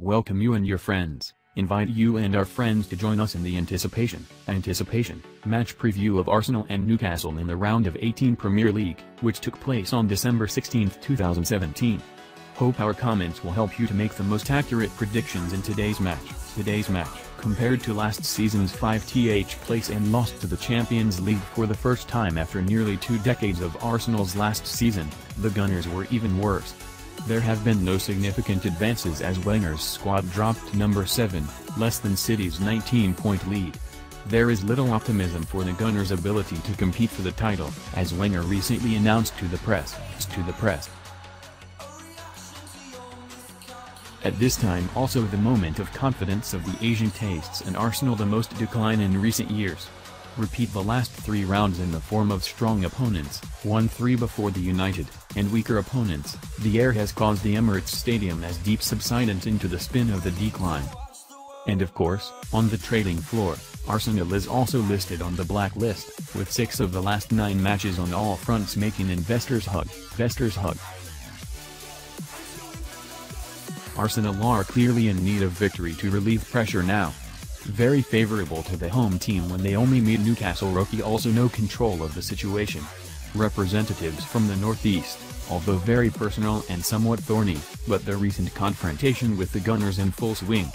welcome you and your friends, invite you and our friends to join us in the anticipation match preview of Arsenal and Newcastle in the round of 18 Premier League, which took place on December 16, 2017. Hope our comments will help you to make the most accurate predictions in today's match. Compared to last season's 5th place and lost to the Champions League for the first time after nearly 2 decades of Arsenal's last season, the Gunners were even worse. There have been no significant advances as Wenger's squad dropped to number 7, less than City's 19-point lead. There is little optimism for the Gunners' ability to compete for the title, as Wenger recently announced to the press. At this time also the moment of confidence of the Asian tastes and Arsenal the most decline in recent years. Repeat the last 3 rounds in the form of strong opponents, won 3 before the United, and weaker opponents. The air has caused the Emirates Stadium as deep subsidence into the spin of the decline. And of course, on the trading floor, Arsenal is also listed on the blacklist, with 6 of the last 9 matches on all fronts making investors hug. Arsenal are clearly in need of victory to relieve pressure now. Very favorable to the home team when they only meet Newcastle. Rookie also no control of the situation. Representatives from the northeast, although very personal and somewhat thorny, but the recent confrontation with the Gunners in full swing.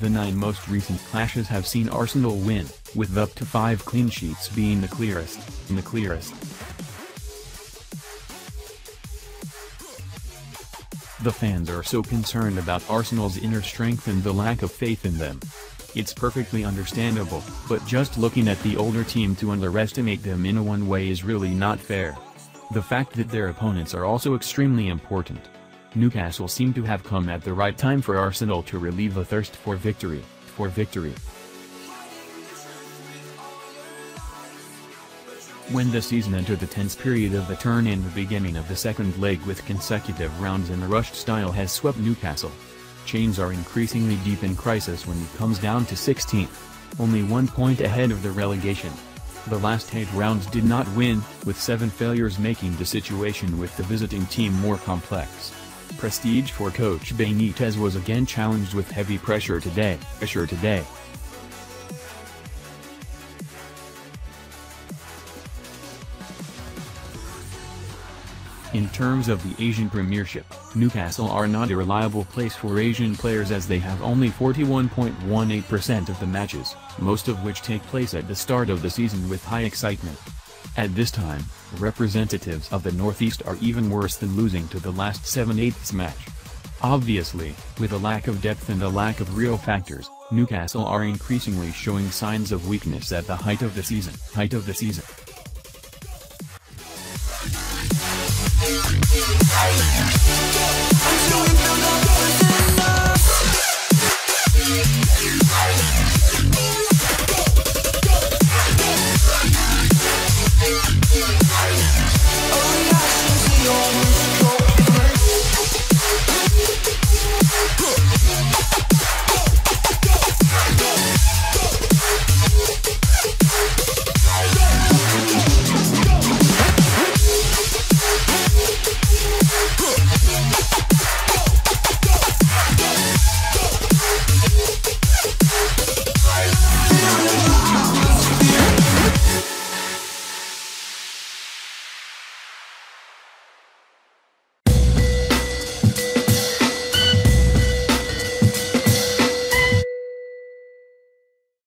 The 9 most recent clashes have seen Arsenal win, with up to 5 clean sheets being the clearest. The fans are so concerned about Arsenal's inner strength and the lack of faith in them. It's perfectly understandable, but just looking at the older team to underestimate them in one way is really not fair. The fact that their opponents are also extremely important. Newcastle seem to have come at the right time for Arsenal to relieve the thirst for victory. When the season entered the tense period of the turn in the beginning of the second leg with consecutive rounds in the rushed style has swept Newcastle. Chains are increasingly deep in crisis when it comes down to 16th, only 1 point ahead of the relegation. The last 8 rounds did not win, with 7 failures making the situation with the visiting team more complex. Prestige for coach Benitez was again challenged with heavy pressure today. In terms of the Asian Premiership, Newcastle are not a reliable place for Asian players as they have only 41.18% of the matches, most of which take place at the start of the season with high excitement. At this time, representatives of the Northeast are even worse than losing to the last 7/8 match. Obviously, with a lack of depth and a lack of real factors, Newcastle are increasingly showing signs of weakness at the height of the season.